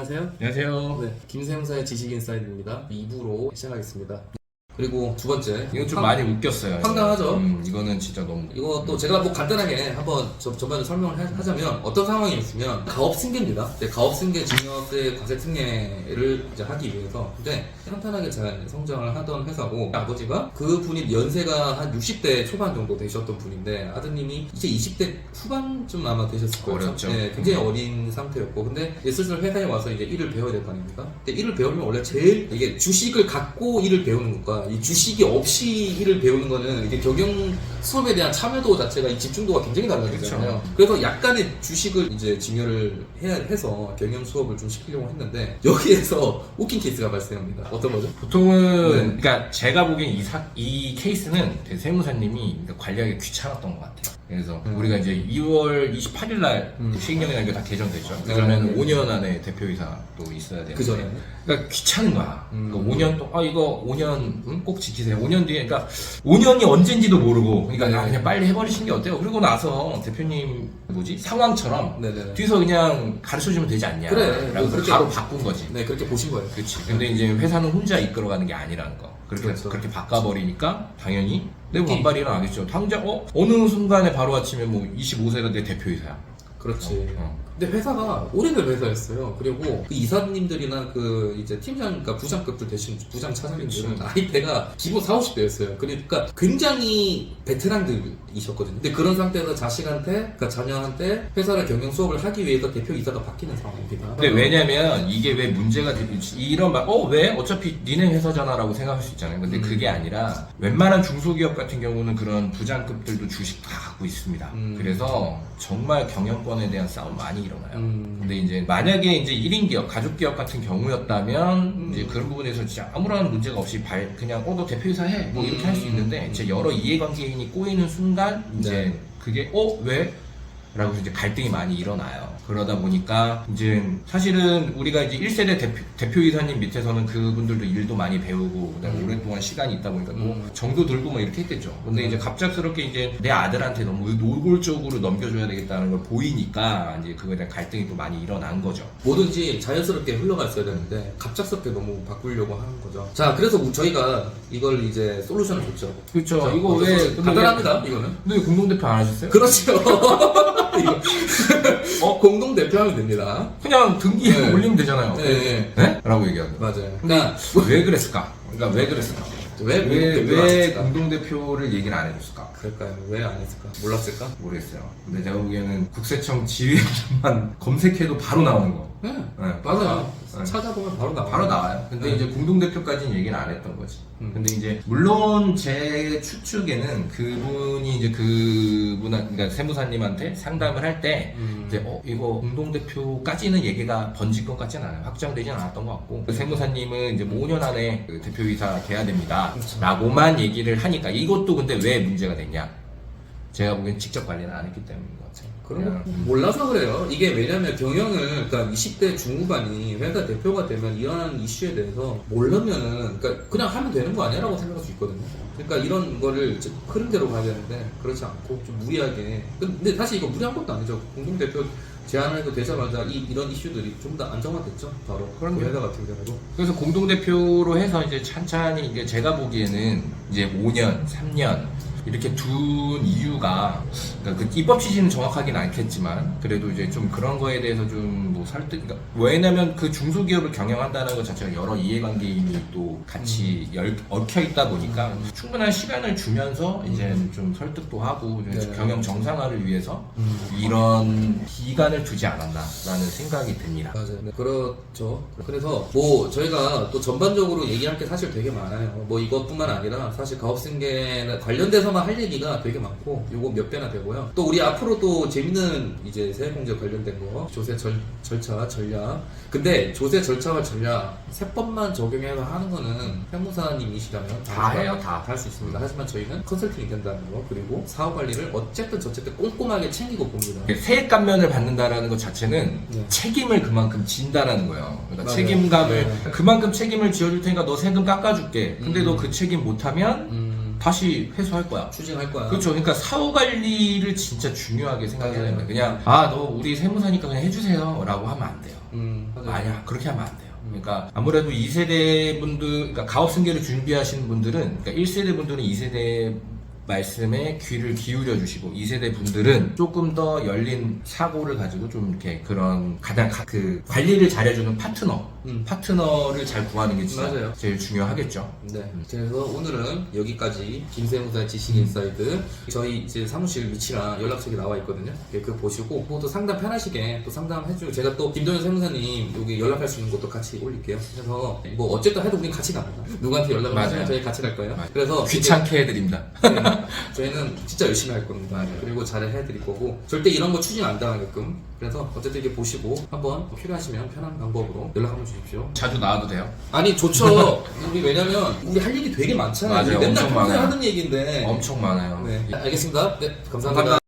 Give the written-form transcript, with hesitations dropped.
안녕하세요. 안녕하세요. 네, 김세무사의 지식인사이드입니다. 2부로 시작하겠습니다. 그리고 두 번째. 이건 좀 많이 웃겼어요. 황당하죠? 이거는 진짜 너무. 이것도 제가 뭐 간단하게 한번 전반적으로 설명을 하자면 어떤 상황이 있으면 가업승계입니다. 가업승계 증여세 과세특례를 이제 하기 위해서 근데 탄탄하게 잘 성장을 하던 회사고 아버지가 그분이 연세가 한 60대 초반 정도 되셨던 분인데 아드님이 이제 20대 후반쯤 아마 되셨을 거예요. 어렸죠. 네, 굉장히 어린 상태였고 근데 이제 슬슬 회사에 와서 이제 일을 배워야 될 거 아닙니까? 근데 일을 배우면 원래 제일 이게 주식을 갖고 일을 배우는 것과 이 주식이 없이 일을 배우는 거는 이게 경영 수업에 대한 참여도 자체가 이 집중도가 굉장히 달라지잖아요. 그래서 약간의 주식을 이제 증여를 해서 경영 수업을 좀 시키려고 했는데 여기에서 웃긴 케이스가 발생합니다. 어떤 거죠? 보통은 네. 그러니까 제가 보기엔 이 케이스는 세무사님이 관리하기 귀찮았던 것 같아요. 그래서 우리가 이제 2월 28일 날 시행령이나 이거 다 개정되죠. 그러면 5년 안에 대표이사 또 있어야 되는데 그 전에. 그러니까 귀찮은 거야. 그러니까 5년 또 이거 5년 꼭 지키세요. 5년 뒤에 그러니까 5년이 언젠지도 모르고 그러니까 네. 그냥 빨리 해버리신 게 어때요? 그리고 나서 대표님 상황처럼 네네. 뒤에서 그냥 가르쳐주면 되지 않냐. 그래. 라고 그렇게- 바로 바꾼 거지. 네, 그렇게 보신 거예요. 그렇지. 근데 이제 회사는 혼자 이끌어가는 게 아니라는 거. 그렇죠. 그렇게 바꿔버리니까 당연히 내부 반발이 일어나겠죠. 당장 어느 순간에 바로 아침에 뭐 25세가 내 대표이사야. 그렇지. 어. 근데 회사가 오래된 회사였어요. 그리고 그 이사님들이나 그 이제 팀장, 그러니까 부장급들 대신 부장 차장님들은 나이대가 기본 40, 50대였어요. 그러니까 굉장히 베테랑들이셨거든요. 근데 그런 상태에서 자식한테, 그러니까 자녀한테 회사를 경영 수업을 하기 위해서 대표이사가 바뀌는 상황입니다. 근데 왜냐면 이게 왜 문제가 되지 이런 말 왜 어차피 니네 회사잖아 라고 생각할 수 있잖아요. 근데 그게 아니라 웬만한 중소기업 같은 경우는 그런 부장급들도 주식 다 갖고 있습니다. 그래서 정말 경영권에 대한 싸움 많이 일어나요. 근데 이제 만약에 이제 1인 기업, 가족 기업 같은 경우였다면 이제 그런 부분에서 진짜 아무런 문제가 없이 그냥 너 대표이사 해 뭐 이렇게 할 수 있는데 이제 여러 이해관계인이 꼬이는 순간 이제 네. 그게 왜? 라고 이제 갈등이 많이 일어나요. 그러다 보니까 이제 사실은 우리가 이제 1세대 대표이사님 밑에서는 그분들도 일도 많이 배우고 그다음에 오랫동안 시간이 있다 보니까 또 정도 들고 뭐 이렇게 했겠죠. 근데 이제 갑작스럽게 이제 내 아들한테 너무 노골적으로 넘겨줘야 되겠다는 걸 보이니까 이제 그거에 대한 갈등이 또 많이 일어난 거죠. 뭐든지 자연스럽게 흘러갔어야 되는데 갑작스럽게 너무 바꾸려고 하는 거죠. 자, 그래서 저희가 이걸 이제 솔루션을 줬죠. 그렇죠. 자, 이거 왜 간단합니다. 이거는. 근데 공동대표 안 하셨어요? 그렇죠. 이거 공동 대표하면 됩니다. 그냥 등기에 네. 올리면 되잖아요. 네. 네? 라고 얘기하죠. 맞아요. 그러니까 왜 그랬을까? 그러니까 왜 그랬을까? 왜 공동대표를 얘기를 안 해줬을까? 그럴까요? 왜 안 했을까? 몰랐을까? 모르겠어요. 근데 제가 보기에는 국세청 지휘만 검색해도 바로 나오는 거. 네, 네. 맞아요. 네. 찾아보면 바로 나와요. 바로 나와요. 근데 네. 이제 공동대표까지는 얘기를 안 했던 거지. 근데 이제 물론 제 추측에는 그분이 이제 그러니까 세무사님한테 상담을 할 때 이제 이거 공동대표까지는 얘기가 번질 것 같지는 않아요. 확정되진 않았던 것 같고 그 세무사님은 이제 뭐 5년 안에 그 대표이사 돼야 됩니다. 그렇죠. 라고만 얘기를 하니까 이것도 근데 왜 문제가 됐냐? 제가 보기엔 직접 관리는 안 했기 때문인 것 같아요. 그런 거 몰라서 그래요. 이게 왜냐면 경영을, 그러니까 20대 중후반이 회사 대표가 되면 일어나는 이슈에 대해서 모르면은, 그러니까 그냥 하면 되는 거 아니야라고 생각할 수 있거든요. 그러니까 이런 거를 이제 흐름대로 가야 되는데, 그렇지 않고 좀 무리하게. 근데 사실 이거 무리한 것도 아니죠. 공동대표 제안을 해도 되자마자 이런 이슈들이 좀 더 안정화됐죠. 바로. 그럼요. 그 회사 같은 경우도. 그래서 공동대표로 해서 이제 찬찬히 이게 제가 보기에는 이제 5년, 3년 이렇게 둔 이유가 그러니까 그 입법 취지는 정확하긴 않겠지만 그래도 이제 좀 그런 거에 대해서 좀 뭐 설득 그러니까 왜냐면 그 중소기업을 경영한다는 것 자체가 여러 이해관계인이 또 같이 얽혀 있다 보니까 충분한 시간을 주면서 이제 좀 설득도 하고 좀 네. 경영 정상화를 위해서 이런 기간을 두지 않았나라는 생각이 듭니다. 맞아요. 네, 그렇죠. 그래서 뭐 저희가 또 전반적으로 얘기할 게 사실 되게 많아요. 뭐 이것뿐만 아니라 사실 가업승계나 관련돼서만 할 얘기가 되게 많고 요거 몇 배나 되고요. 또 우리 앞으로 또 재밌는 이제 세액공제 관련된 거 조세 절차 전략. 근데 조세 절차와 전략 세법만 적용해서 하는 거는 세무사님이시라면 다 해요, 다. 할 수 있습니다. 하지만 저희는 컨설팅이 된다는 거 그리고 사업 관리를 어쨌든 저쨌든 꼼꼼하게 챙기고 봅니다. 세액 감면을 받는다라는 것 자체는 네. 책임을 그만큼 진다라는 거예요. 그러니까 맞아요. 책임감을 네. 그만큼 책임을 지어줄 테니까 너 세금 깎아줄게. 근데 너 그 책임 못하면 다시 회수할 거야. 추징할 거야. 그렇죠. 그러니까 사후 관리를 진짜 중요하게 생각해야 맞아요. 됩니다. 그냥 너 우리 세무사니까 그냥 해주세요라고 하면 안 돼요. 맞아요. 만약 그렇게 하면 안 돼요. 그러니까 아무래도 2세대 분들, 그러니까 가업 승계를 준비하시는 분들은, 그러니까 1세대 분들은 2세대 말씀에 귀를 기울여 주시고 2세대 분들은 조금 더 열린 사고를 가지고 좀 이렇게 그런 가장 그 관리를 잘해주는 파트너를 잘 구하는 게 진짜 맞아요. 제일 중요하겠죠. 네. 그래서 오늘은 여기까지 김세무사 지식 인사이드 저희 이제 사무실 위치랑 연락처가 나와 있거든요. 그거 보시고 또 상담 편하시게 또 상담해주고 제가 또 김동현 세무사님 여기 연락할 수 있는 것도 같이 올릴게요. 그래서 뭐 어쨌든 해도 우리 같이 갑니다. 누구한테 연락을 맞아요. 하시면 저희 같이 갈 거예요. 맞아요. 그래서 귀찮게 해드립니다. 네, 저희는 진짜 열심히 할 겁니다. 맞아요. 그리고 잘 해드릴 거고 절대 이런 거 추진 안 당하게끔. 그래서 어쨌든 이게 보시고 한번 필요하시면 편한 방법으로 연락 한번 주십시오. 자주 나와도 돼요? 아니 좋죠. 우리 왜냐면 우리 할 얘기 되게 많잖아요. 맞아요. 우리 맨날 엄청 평소에 많아요. 하던 얘기인데. 엄청 많아요. 네. 알겠습니다. 네, 감사합니다.